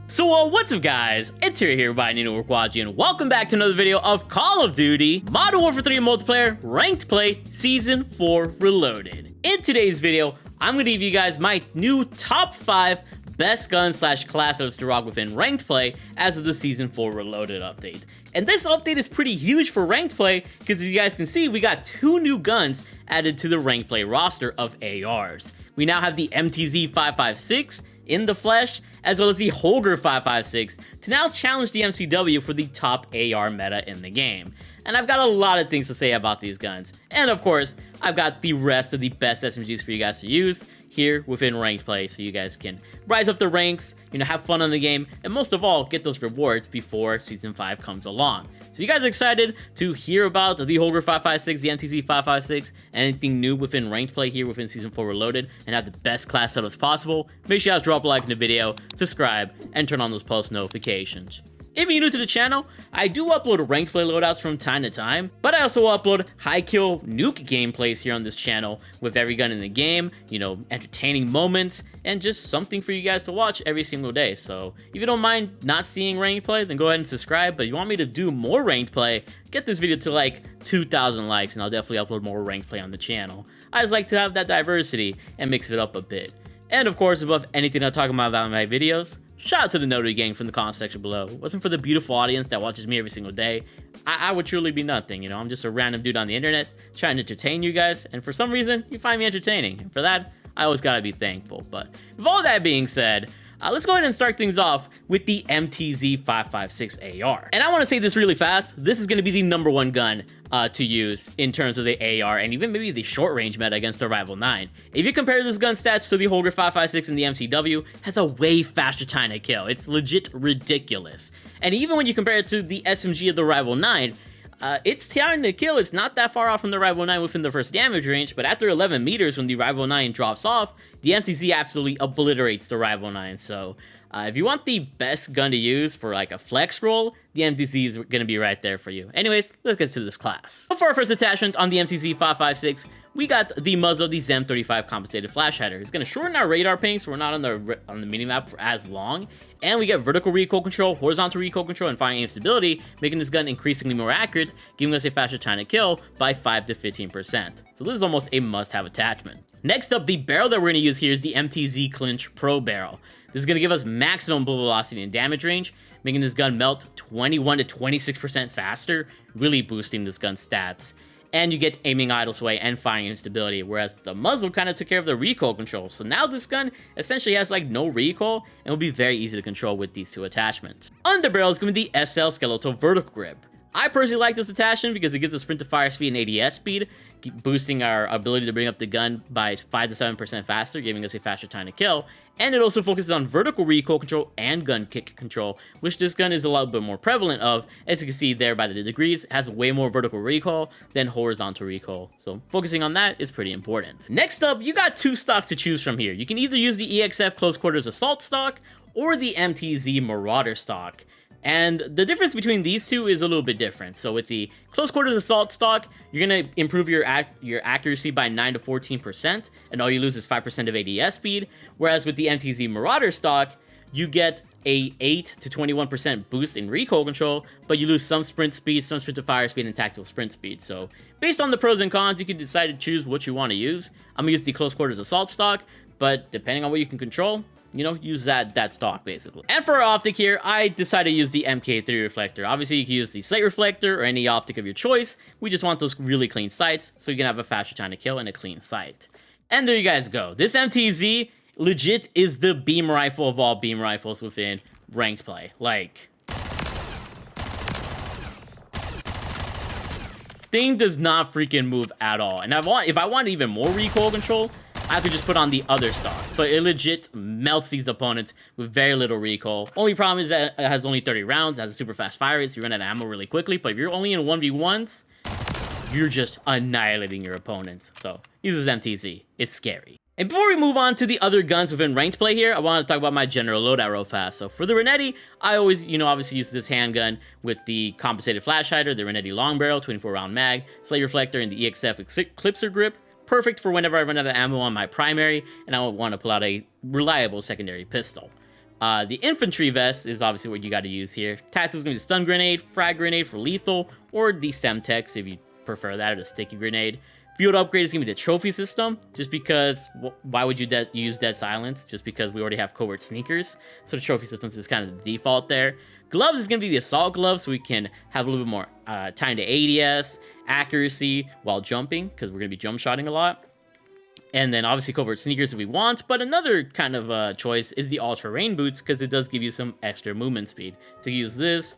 So what's up guys, it's here by Nino Wakwaji and welcome back to another video of Call of Duty Modern Warfare 3 Multiplayer Ranked Play Season 4 Reloaded. In today's video, I'm going to give you guys my new top 5 best gun slash class setups to rock within Ranked Play as of the Season 4 Reloaded update. And this update is pretty huge for Ranked Play because as you guys can see, we got 2 new guns added to the Ranked Play roster of ARs. We now have the MTZ 556 in the flesh, as well as the Holger 556 to now challenge the MCW for the top AR meta in the game. And I've got a lot of things to say about these guns. And of course, I've got the rest of the best SMGs for you guys to use here within Ranked Play so you guys can rise up the ranks, have fun on the game, and most of all, get those rewards before Season 5 comes along. So you guys are excited to hear about the Holger 556, the MTZ 556, anything new within Ranked Play here within Season 4 Reloaded, and have the best class setups possible? Make sure you guys drop a like in the video, subscribe, and turn on those post notifications. If you're new to the channel, I do upload Ranked Play loadouts from time to time, but I also upload high kill nuke gameplays here on this channel with every gun in the game, entertaining moments, and just something for you guys to watch every single day. So if you don't mind not seeing Ranked Play, then go ahead and subscribe, but if you want me to do more Ranked Play, get this video to like 2,000 likes and I'll definitely upload more Ranked Play on the channel. I just like to have that diversity and mix it up a bit. And of course, above anything I talk about in my videos, shout out to the Notary Gang from the comment section below. If it wasn't for the beautiful audience that watches me every single day, I would truly be nothing. I'm just a random dude on the internet trying to entertain you guys, and for some reason, you find me entertaining. And for that, I always gotta be thankful. But with all that being said, let's go ahead and start things off with the MTZ 556 AR. And I want to say this really fast. This is going to be the #1 gun to use in terms of the AR and even maybe the short range meta against the Rival 9. If you compare this gun stats to the Holger 556 and the MCW, it has a way faster time to kill. It's legit ridiculous. And even when you compare it to the SMG of the Rival 9, its time to kill is not that far off from the Rival 9 within the first damage range, but after 11 meters when the Rival 9 drops off, the MTZ absolutely obliterates the Rival 9. So if you want the best gun to use for like a flex roll, the MTZ is going to be right there for you. Anyways, let's get to this class. So for our first attachment on the MTZ 556, we got the muzzle of the ZEM35 compensated flash header. It's going to shorten our radar ping so we're not on the minimap for as long. And we get vertical recoil control, horizontal recoil control, and firing aim stability, making this gun increasingly more accurate, giving us a faster time to kill by 5 to 15%. So this is almost a must-have attachment. Next up, the barrel that we're going to use here is the MTZ Clinch Pro barrel. This is going to give us maximum bullet velocity and damage range, making this gun melt 21 to 26% faster, really boosting this gun's stats. And you get aiming idle sway and firing instability, whereas the muzzle kind of took care of the recoil control. So now this gun essentially has like no recoil and will be very easy to control with these 2 attachments. Underbarrel is going to be the SL Skeletal Vertical Grip. I personally like this attachment because it gives us sprint to fire speed and ADS speed, boosting our ability to bring up the gun by 5 to 7% faster, giving us a faster time to kill. And it also focuses on vertical recoil control and gun kick control, which this gun is a lot bit more prevalent of. As you can see there by the degrees, it has way more vertical recoil than horizontal recoil. So focusing on that is pretty important. Next up, you got 2 stocks to choose from here. You can either use the EXF Close Quarters Assault stock or the MTZ Marauder stock. And the difference between these 2 is a little bit different. So with the Close Quarters Assault stock, you're going to improve your accuracy by 9 to 14%, and all you lose is 5% of ADS speed. Whereas with the MTZ Marauder stock, you get a 8 to 21% boost in recoil control, but you lose some sprint speed, some sprint to fire speed, and tactical sprint speed. So based on the pros and cons, you can decide to choose what you want to use. I'm going to use the Close Quarters Assault stock, but depending on what you can control, use that stock basically. And for our optic here, I decided to use the MK3 reflector. Obviously, you can use the slate reflector or any optic of your choice. We just want those really clean sights so you can have a faster time to kill and a clean sight. And there you guys go. This MTZ legit is the beam rifle of all beam rifles within Ranked Play. Like, thing does not freaking move at all. And if I want even more recoil control, I could just put on the other stock, but it legit melts these opponents with very little recoil. Only problem is that it has only 30 rounds, it has a super fast fire rate, so you run out of ammo really quickly, but if you're only in 1v1s, you're just annihilating your opponents. So use this MTZ, it's scary. And before we move on to the other guns within Ranked Play here, I want to talk about my general loadout real fast. So for the Renetti, I always, obviously use this handgun with the compensated flash hider, the Renetti long barrel, 24 round mag, slate reflector, and the EXF Eclipser grip. Perfect for whenever I run out of ammo on my primary and I want to pull out a reliable secondary pistol. The infantry vest is obviously what you got to use here. Tactical is going to be the stun grenade, frag grenade for lethal, or the Semtex if you prefer that, or the sticky grenade. Field upgrade is going to be the trophy system, just because, why would you use Dead Silence? Just because we already have covert sneakers. So the trophy system is kind of the default there. Gloves is going to be the assault gloves, so we can have a little bit more time to ADS, accuracy while jumping, because we're going to be jump shotting a lot. And then obviously covert sneakers if we want, but another kind of choice is the all-terrain boots, because it does give you some extra movement speed. To use this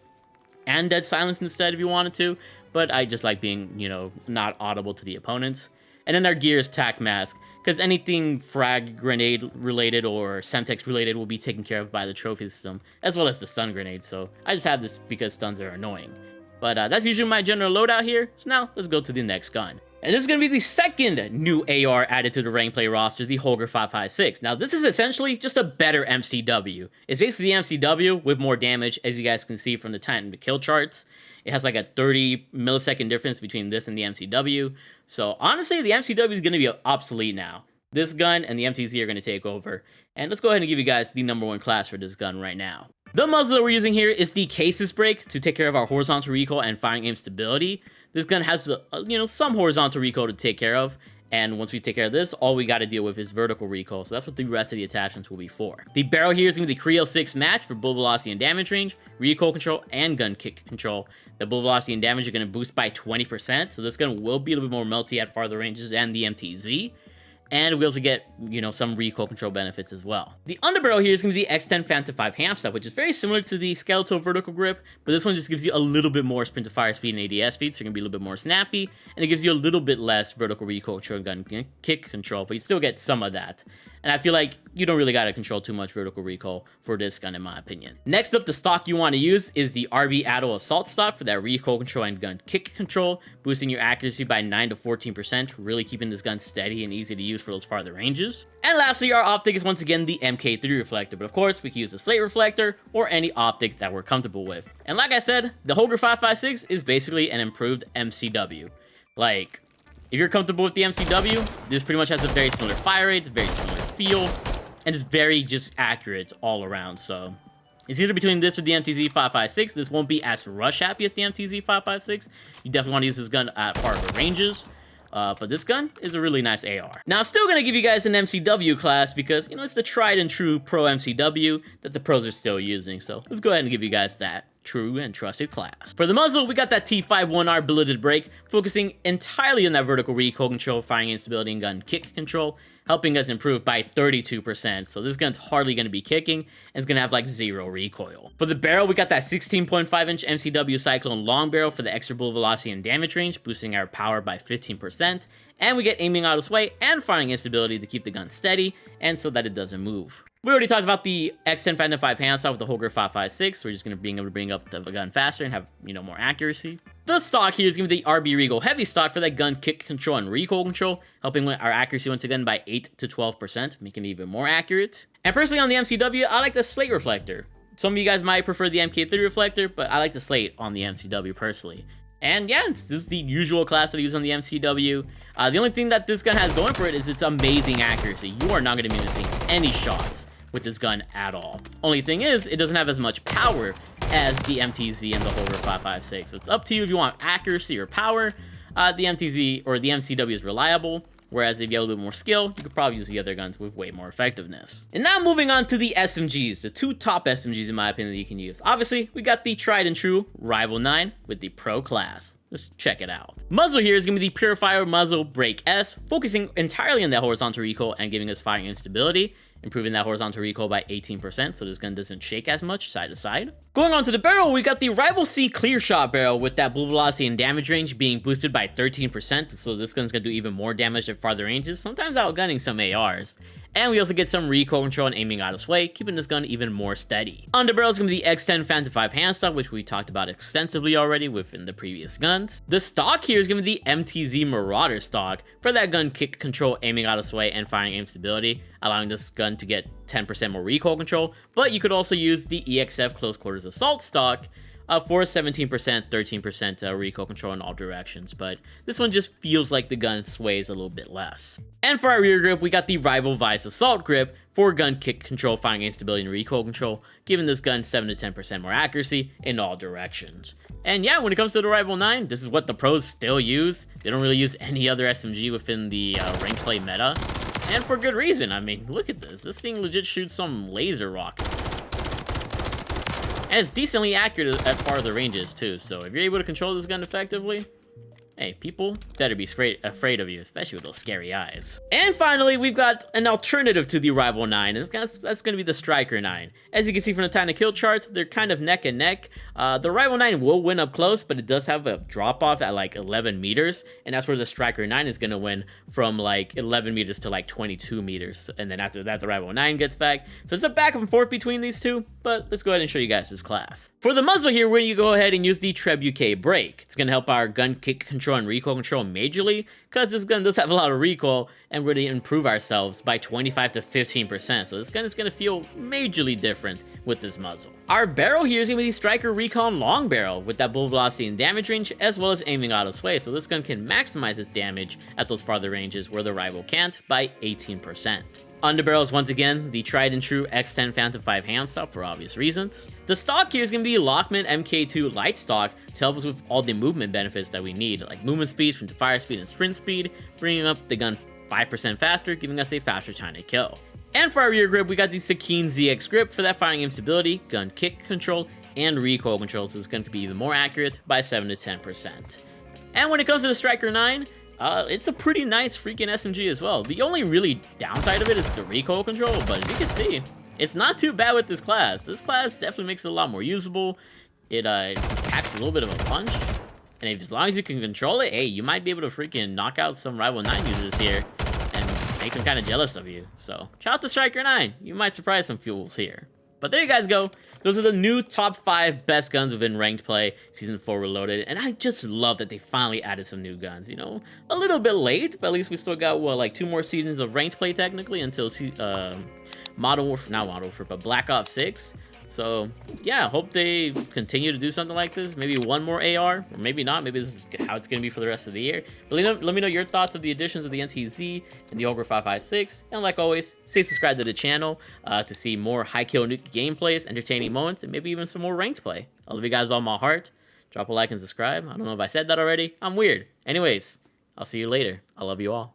and Dead Silence instead if you wanted to, but I just like being, you know, not audible to the opponents. And then our gear is tac mask, because anything frag grenade related or Semtex related will be taken care of by the trophy system, as well as the stun grenade. So I just have this because stuns are annoying. But that's usually my general loadout here. So now let's go to the next gun. And this is going to be the second new AR added to the Ranked Play roster, the Holger 556. Now, this is essentially just a better MCW. It's basically the MCW with more damage, as you guys can see from the time to kill charts. It has like a 30 millisecond difference between this and the MCW. So honestly, the MCW is going to be obsolete now. This gun and the MTZ are going to take over. And let's go ahead and give you guys the #1 class for this gun right now. The muzzle that we're using here is the Cases Brake to take care of our horizontal recoil and firing aim stability. This gun has, some horizontal recoil to take care of. And once we take care of this, all we got to deal with is vertical recoil. So that's what the rest of the attachments will be for. The barrel here is going to be the Creo 6 match for bullet velocity and damage range, recoil control, and gun kick control. The bullet velocity and damage are going to boost by 20%. So this gun will be a little bit more melty at farther ranges than the MTZ. And we also get, some recoil control benefits as well. The underbarrel here is going to be the X10 Phantom 5 Hamstock, which is very similar to the Skeletal Vertical Grip, but this one just gives you a little bit more sprint to fire speed and ADS speed, so you're going to be a little bit more snappy, and it gives you a little bit less vertical recoil control and gun kick control, but you still get some of that. And I feel like you don't really got to control too much vertical recoil for this gun, in my opinion. Next up, the stock you want to use is the RB Addo Assault stock for that recoil control and gun kick control, boosting your accuracy by 9 to 14%, really keeping this gun steady and easy to use for those farther ranges. And lastly, our optic is once again the MK3 reflector, but of course, we can use the slate reflector or any optic that we're comfortable with. And like I said, the Holger 556 is basically an improved MCW. Like, if you're comfortable with the MCW, this pretty much has a very similar fire rate, very similar feel, and it's very just accurate all around. So it's either between this or the MTZ 556. This won't be as rush happy as the MTZ 556. You definitely want to use this gun at farther ranges. But this gun is a really nice AR. Now, I'm still going to give you guys an MCW class because, it's the tried and true pro MCW that the pros are still using. So let's go ahead and give you guys that true and trusted class. For the muzzle, we got that T51R billeted brake, focusing entirely on that vertical recoil control, firing instability, and gun kick control, helping us improve by 32%. So this gun's hardly going to be kicking, and it's going to have like 0 recoil. For the barrel, we got that 16.5-inch MCW Cyclone long barrel for the extra bullet velocity and damage range, boosting our power by 15%. And we get aiming out of sway and firing instability to keep the gun steady, and so that it doesn't move. We already talked about the X10 Phantom 5 handstock with the Holger 556. We're just going to be able to bring up the gun faster and have, more accuracy. The stock here is going to be the RB Regal Heavy stock for that gun kick control and recoil control, helping with our accuracy once again by 8 to 12%, making it even more accurate. And personally on the MCW, I like the slate reflector. Some of you guys might prefer the MK3 reflector, but I like the slate on the MCW personally. And yeah, this is the usual class that I use on the MCW. The only thing that this gun has going for it is its amazing accuracy. You are not going to be missing any shots with this gun at all. Only thing is, it doesn't have as much power as the MTZ and the Holger 556. So it's up to you if you want accuracy or power. The MTZ or the MCW is reliable, whereas if you have a little bit more skill, you could probably use the other guns with way more effectiveness. And now moving on to the SMGs, the 2 top SMGs in my opinion that you can use. Obviously, we got the tried and true Rival 9 with the Pro class. Let's check it out. Muzzle here is going to be the Purifier Muzzle Brake S, focusing entirely on that horizontal recoil and giving us firing instability, improving that horizontal recoil by 18%, so this gun doesn't shake as much side to side. Going on to the barrel, we got the Rival C Clear Shot barrel with that bullet velocity and damage range being boosted by 13%, so this gun's going to do even more damage at farther ranges, sometimes outgunning some ARs. And we also get some recoil control and aiming out of sway, keeping this gun even more steady. Underbarrel is going to be the X10 Phantom 5 handstock, which we talked about extensively already within the previous guns. The stock here is going to be the MTZ Marauder stock for that gun kick control, aiming out of sway, and firing aim stability, allowing this gun to get 10% more recoil control. But you could also use the EXF Close Quarters Assault stock, for 17%, 13% recoil control in all directions, but this one just feels like the gun sways a little bit less. And for our rear grip, we got the Rival Vice Assault Grip for gun kick control, firing aim stability, and recoil control, giving this gun 7 to 10% more accuracy in all directions. And yeah, when it comes to the Rival 9, this is what the pros still use. They don't really use any other SMG within the ranked play meta, and for good reason. I mean, look at this. This thing legit shoots some laser rockets. And it's decently accurate at farther ranges too, so if you're able to control this gun effectively, hey, people better be afraid of you, especially with those scary eyes. And finally, we've got an alternative to the Rival 9, and that's going to be the Striker 9. As you can see from the time to kill chart, they're kind of neck and neck. The Rival 9 will win up close, but it does have a drop-off at like 11 meters, and that's where the Striker 9 is going to win from like 11 meters to like 22 meters, and then after that, the Rival 9 gets back. So it's a back and forth between these two, but let's go ahead and show you guys this class. For the muzzle here, we're going to go ahead and use the Trebuchet Brake. It's going to help our gun kick control and recoil control majorly, because this gun does have a lot of recoil, and we're going to improve ourselves by 25 to 15%, so this gun is going to feel majorly different with this muzzle. Our barrel here is going to be the Striker Recon Long Barrel, with that bullet velocity and damage range, as well as aiming auto sway, so this gun can maximize its damage at those farther ranges where the Rival can't by 18%. Underbarrel is once again the tried and true X10 Phantom 5 handstock for obvious reasons. The stock here is going to be Lockman MK2 Light Stock to help us with all the movement benefits that we need, like movement speed, from fire speed and sprint speed, bringing up the gun 5% faster, giving us a faster time to kill. And for our rear grip, we got the Sakine ZX grip for that firing aim stability, gun kick control, and recoil control, so this gun could be even more accurate by 7 to 10%. And when it comes to the Striker 9, it's a pretty nice freaking SMG as well. The only really downside of it is the recoil control, but as you can see, it's not too bad with this class. This class definitely makes it a lot more usable. It packs a little bit of a punch, and as long as you can control it, hey, you might be able to freaking knock out some Rival 9 users here and make them kind of jealous of you. So shout out to Striker 9. You might surprise some fools here. But there you guys go. Those are the new top 5 best guns within Ranked Play Season 4 Reloaded. And I just love that they finally added some new guns. You know, a little bit late, but at least we still got, what, like 2 more seasons of Ranked Play technically until Modern Warfare, not Modern Warfare, but Black Ops 6. So yeah, hope they continue to do something like this. Maybe one more AR, or maybe not. Maybe this is how it's going to be for the rest of the year. But let me know your thoughts of the additions of the NTZ and the Holger 556. And like always, stay subscribed to the channel to see more high kill nuke gameplays, entertaining moments, and maybe even some more ranked play. I love you guys with all my heart. Drop a like and subscribe. I don't know if I said that already. I'm weird. Anyways, I'll see you later. I love you all.